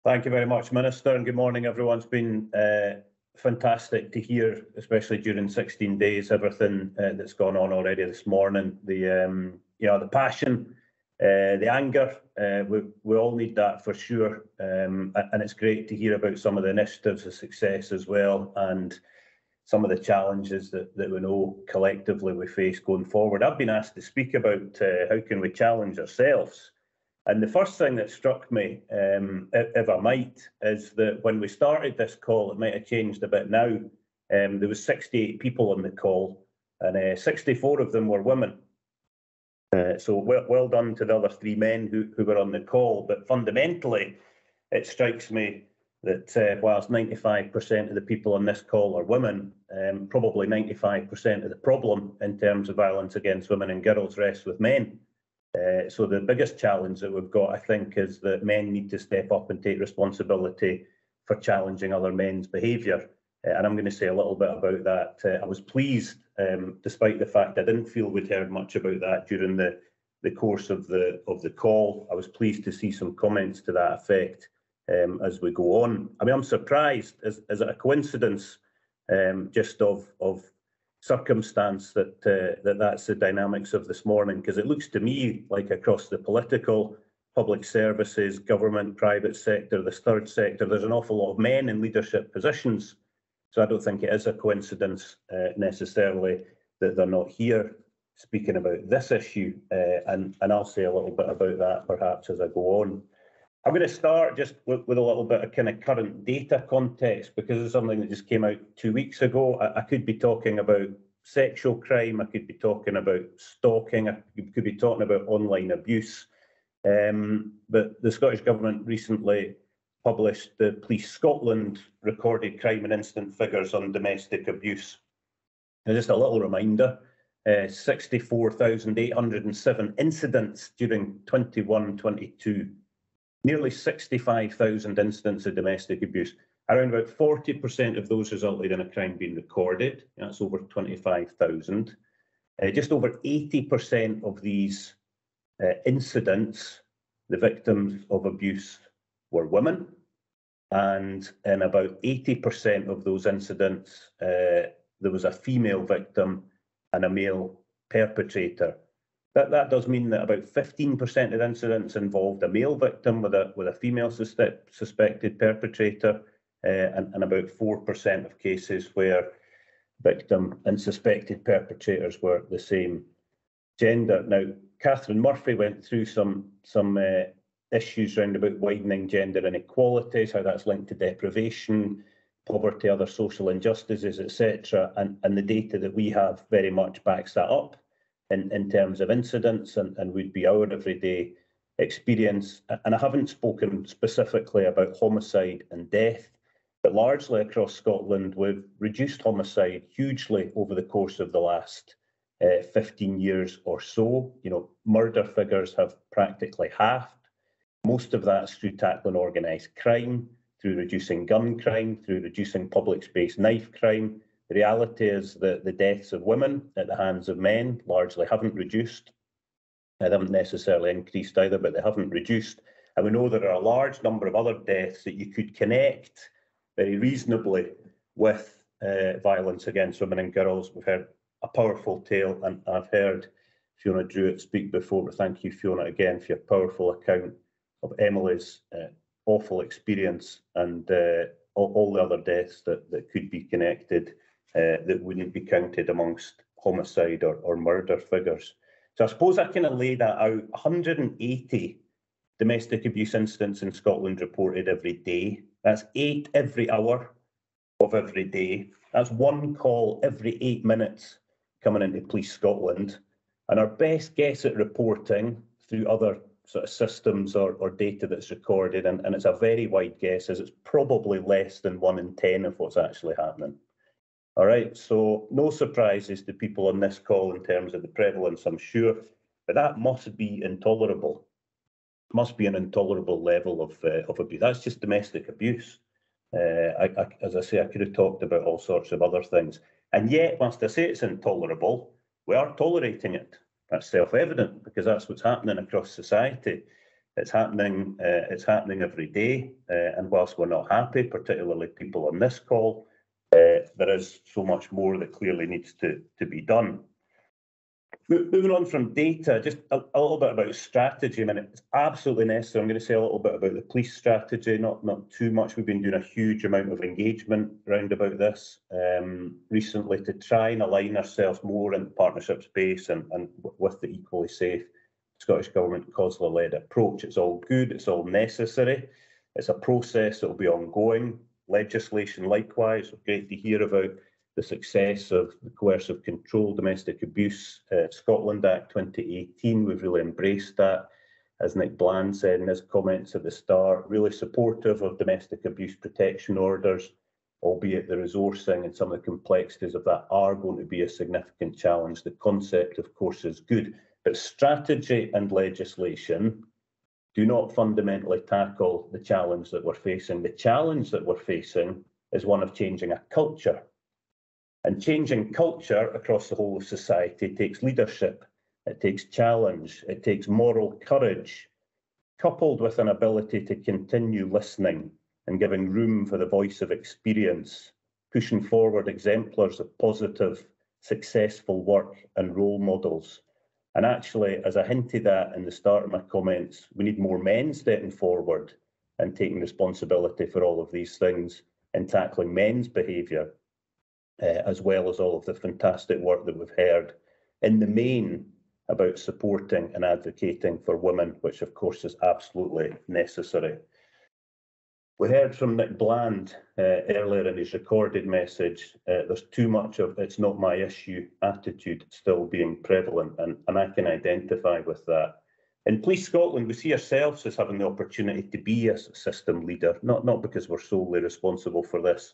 Thank you very much, Minister, and good morning, everyone. It's been fantastic to hear, especially during 16 days, everything that's gone on already this morning. The passion, the anger, we all need that for sure. And it's great to hear about some of the initiatives of success as well, and some of the challenges that we know collectively we face going forward. I've been asked to speak about how can we challenge ourselves. And the first thing that struck me, if I might, is that when we started this call, it might have changed a bit now. There was 68 people on the call, and 64 of them were women. So well done to the other 3 men who were on the call. But fundamentally, it strikes me that whilst 95% of the people on this call are women, probably 95% of the problem in terms of violence against women and girls rests with men. So the biggest challenge that we've got, I think, is that men need to step up and take responsibility for challenging other men's behaviour. And I'm going to say a little bit about that. I was pleased, despite the fact I didn't feel we'd heard much about that during the course of the call. I was pleased to see some comments to that effect as we go on. I mean, I'm surprised. Is it a coincidence just of circumstance that's the dynamics of this morning? Because it looks to me like across the political, public services, government, private sector, the third sector, there's an awful lot of men in leadership positions. So I don't think it is a coincidence necessarily that they're not here speaking about this issue. And I'll say a little bit about that perhaps as I go on. I'm going to start just with a little bit of kind of current data context, because it's something that just came out 2 weeks ago. I could be talking about sexual crime, I could be talking about stalking, I could be talking about online abuse. But the Scottish Government recently published the Police Scotland recorded crime and incident figures on domestic abuse. Now, just a little reminder, 64,807 incidents during 21-22. Nearly 65,000 incidents of domestic abuse. Around about 40% of those resulted in a crime being recorded. That's over 25,000. Just over 80% of these incidents, the victims of abuse were women. And in about 80% of those incidents, there was a female victim and a male perpetrator. That does mean that about 15% of incidents involved a male victim with a female suspected perpetrator, and about 4% of cases where victim and suspected perpetrators were the same gender. Now, Catherine Murphy went through some issues around about widening gender inequalities, how that's linked to deprivation, poverty, other social injustices, etc. And the data that we have very much backs that up. In terms of incidents and would be our everyday experience. And I haven't spoken specifically about homicide and death, but largely across Scotland, we've reduced homicide hugely over the course of the last 15 years or so. You know, murder figures have practically halved. Most of that's through tackling organised crime, through reducing gun crime, through reducing public space knife crime. The reality is that the deaths of women at the hands of men largely haven't reduced. They haven't necessarily increased either, but they haven't reduced. And we know there are a large number of other deaths that you could connect very reasonably with violence against women and girls. We've heard a powerful tale, and I've heard Fiona Druitt speak before, but thank you, Fiona, again for your powerful account of Emily's awful experience and all the other deaths that could be connected that wouldn't be counted amongst homicide or murder figures. So I suppose I kind of lay that out. 180 domestic abuse incidents in Scotland reported every day. That's 8 every hour of every day. That's 1 call every 8 minutes coming into Police Scotland. And our best guess at reporting through other sort of systems or data that's recorded, and it's a very wide guess, is it's probably less than 1 in 10 of what's actually happening. All right, so no surprises to people on this call in terms of the prevalence, I'm sure, but that must be intolerable. Must be an intolerable level of abuse. That's just domestic abuse. As I say, I could have talked about all sorts of other things. And yet, whilst I say it's intolerable, we are tolerating it. That's self-evident because that's what's happening across society. It's happening every day. And whilst we're not happy, particularly people on this call, there is so much more that clearly needs to be done. Moving on from data, just a little bit about strategy. I mean, it's absolutely necessary. I'm going to say a little bit about the police strategy, not too much. We've been doing a huge amount of engagement around about this recently to try and align ourselves more in the partnership space and with the equally safe Scottish Government COSLA-led approach. It's all good, it's all necessary. It's a process that will be ongoing. Legislation likewise, great to hear about the success of the Coercive Control Domestic Abuse Scotland Act 2018. We've really embraced that. As Nick Bland said in his comments at the start, really supportive of domestic abuse protection orders, albeit the resourcing and some of the complexities of that are going to be a significant challenge. The concept, of course, is good, but strategy and legislation do not fundamentally tackle the challenge that we're facing. The challenge that we're facing is one of changing a culture. And changing culture across the whole of society takes leadership, it takes challenge, it takes moral courage, coupled with an ability to continue listening and giving room for the voice of experience, pushing forward exemplars of positive, successful work and role models. And actually, as I hinted at in the start of my comments, we need more men stepping forward and taking responsibility for all of these things and tackling men's behaviour. As well as all of the fantastic work that we've heard in the main about supporting and advocating for women, which of course is absolutely necessary. We heard from Nick Bland earlier in his recorded message, there's too much of "it's not my issue" attitude still being prevalent, and I can identify with that. In Police Scotland, we see ourselves as having the opportunity to be a system leader, not because we're solely responsible for this.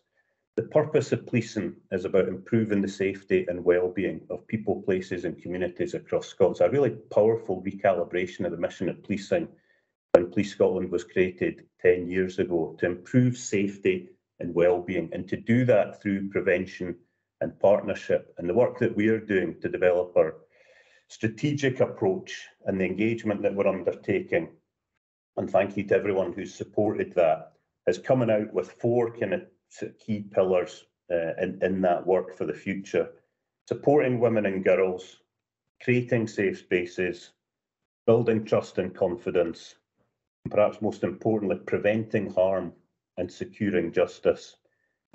The purpose of policing is about improving the safety and well-being of people, places and communities across Scotland. It's a really powerful recalibration of the mission of policing when Police Scotland was created 10 years ago, to improve safety and well-being, and to do that through prevention and partnership. And the work that we are doing to develop our strategic approach and the engagement that we're undertaking, and thank you to everyone who's supported that, is coming out with 4 kind of key pillars in that work for the future: supporting women and girls, creating safe spaces, building trust and confidence, and perhaps most importantly, preventing harm and securing justice.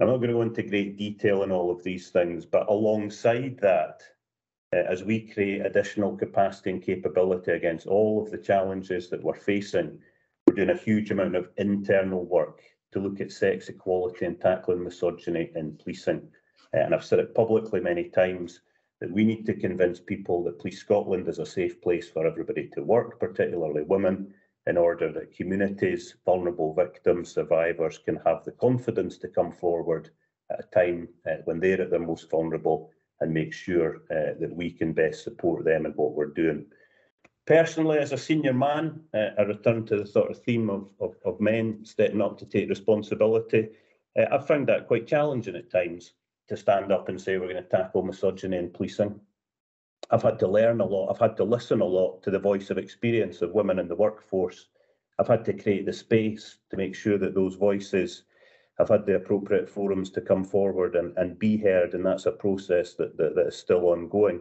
I'm not going to go into great detail in all of these things, but alongside that, as we create additional capacity and capability against all of the challenges that we're facing, we're doing a huge amount of internal work to look at sex equality and tackling misogyny in policing. And I've said it publicly many times that we need to convince people that Police Scotland is a safe place for everybody to work, particularly women, in order that communities, vulnerable victims, survivors can have the confidence to come forward at a time when they're at their most vulnerable, and make sure that we can best support them in what we're doing. Personally, as a senior man, I return to the sort of theme of men stepping up to take responsibility. I've found that quite challenging at times, to stand up and say we're going to tackle misogyny in policing. I've had to learn a lot. I've had to listen a lot to the voice of experience of women in the workforce. I've had to create the space to make sure that those voices have had the appropriate forums to come forward and be heard, and that's a process that is still ongoing.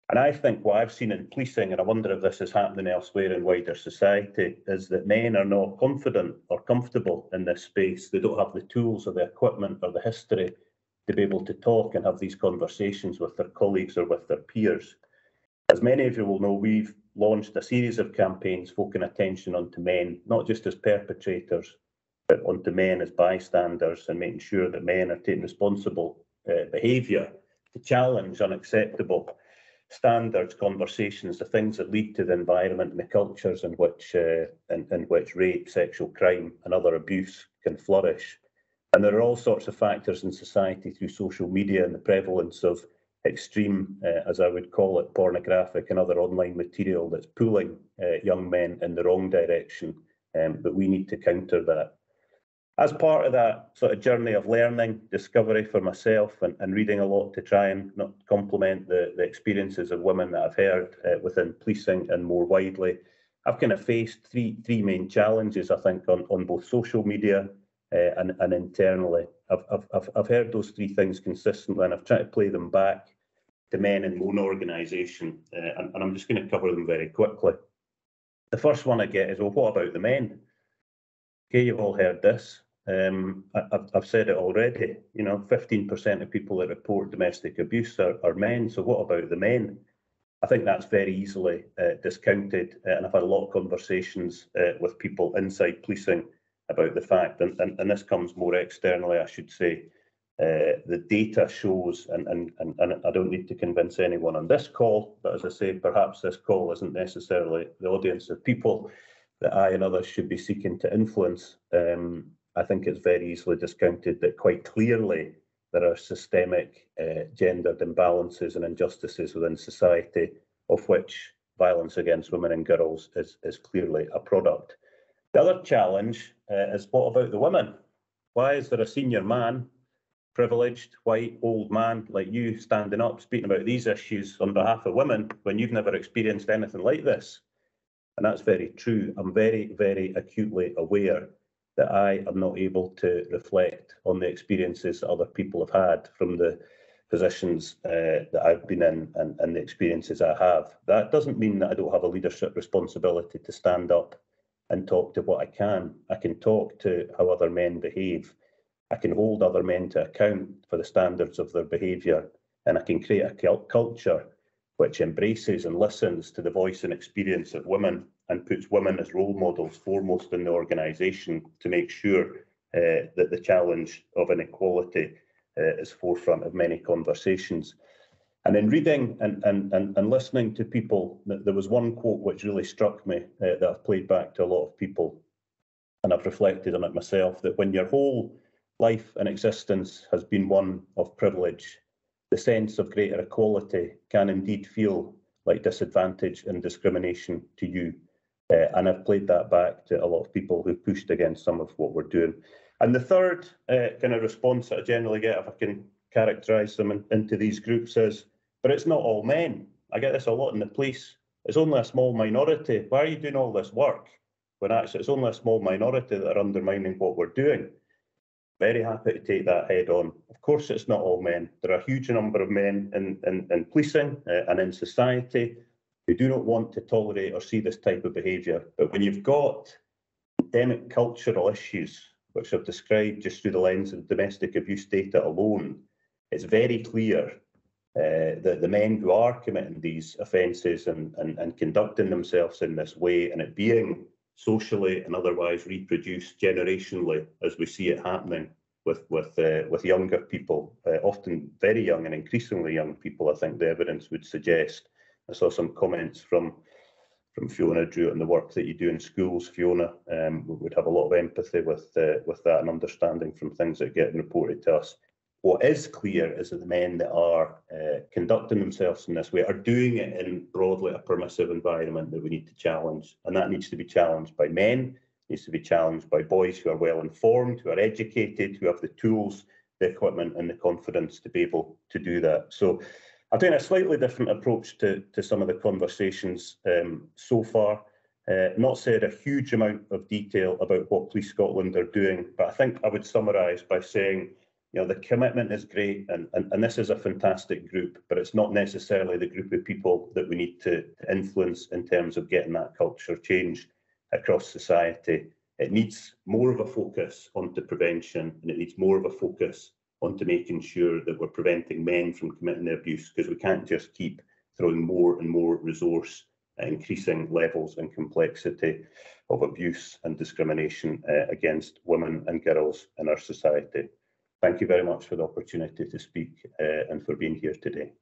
And I think what I've seen in policing, and I wonder if this is happening elsewhere in wider society, is that men are not confident or comfortable in this space. They don't have the tools or the equipment or the history to be able to talk and have these conversations with their colleagues or with their peers. As many of you will know, we've launched a series of campaigns focusing attention onto men, not just as perpetrators, but onto men as bystanders, and making sure that men are taking responsible behaviour to challenge unacceptable standards, conversations, the things that lead to the environment and the cultures in which rape, sexual crime and other abuse can flourish. And there are all sorts of factors in society through social media and the prevalence of extreme, as I would call it, pornographic and other online material that's pulling young men in the wrong direction, but we need to counter that. As part of that sort of journey of learning, discovery for myself, and reading a lot to try and not complement the experiences of women that I've heard within policing and more widely, I've kind of faced three main challenges, I think, on both social media and internally. I've heard those three things consistently, and I've tried to play them back to men in my own organisation, and I'm just going to cover them very quickly. The first one I get is, well, what about the men? Okay, you've all heard this. I've said it already. 15% of people that report domestic abuse are men. So what about the men? I think that's very easily discounted, and I've had a lot of conversations with people inside policing about the fact, and this comes more externally, I should say. The data shows, and I don't need to convince anyone on this call, but as I say, perhaps this call isn't necessarily the audience of people that I and others should be seeking to influence. I think it's very easily discounted that quite clearly there are systemic gendered imbalances and injustices within society, of which violence against women and girls is clearly a product. The other challenge is, what about the women? Why is there a senior man, privileged, white, old man like you standing up speaking about these issues on behalf of women when you've never experienced anything like this? And that's very true. I'm very, very acutely aware that I am not able to reflect on the experiences that other people have had from the positions that I've been in and the experiences I have. That doesn't mean that I don't have a leadership responsibility to stand up and talk to what I can. I can talk to how other men behave. I can hold other men to account for the standards of their behaviour, and I can create a culture which embraces and listens to the voice and experience of women and puts women as role models foremost in the organisation to make sure that the challenge of inequality is forefront of many conversations. And in reading and listening to people, there was one quote which really struck me that I've played back to a lot of people, and I've reflected on it myself, that when your whole life and existence has been one of privilege, the sense of greater equality can indeed feel like disadvantage and discrimination to you. And I've played that back to a lot of people who pushed against some of what we're doing. And the third kind of response that I generally get, if I can characterise them into these groups, is, but it's not all men. I get this a lot in the police. It's only a small minority. Why are you doing all this work when actually it's only a small minority that are undermining what we're doing? Very happy to take that head on. Of course, it's not all men. There are a huge number of men in policing and in society who do not want to tolerate or see this type of behaviour. But when you've got endemic cultural issues, which I've described just through the lens of domestic abuse data alone, it's very clear that the men who are committing these offences and conducting themselves in this way, and it being socially and otherwise reproduced generationally, as we see it happening with younger people, often very young and increasingly young people, I think the evidence would suggest. I saw some comments from Fiona Drew and the work that you do in schools. Fiona would have a lot of empathy with that and understanding from things that get reported to us. What is clear is that the men that are conducting themselves in this way are doing it in broadly a permissive environment that we need to challenge. And that needs to be challenged by men, needs to be challenged by boys who are well informed, who are educated, who have the tools, the equipment and the confidence to be able to do that. So I've taken a slightly different approach to some of the conversations so far. Not said a huge amount of detail about what Police Scotland are doing, but I think I would summarise by saying, the commitment is great, and this is a fantastic group, but it's not necessarily the group of people that we need to influence in terms of getting that culture change across society. It needs more of a focus onto prevention, and it needs more of a focus onto making sure that we're preventing men from committing the abuse, because we can't just keep throwing more and more resource at increasing levels and complexity of abuse and discrimination against women and girls in our society. Thank you very much for the opportunity to speak and for being here today.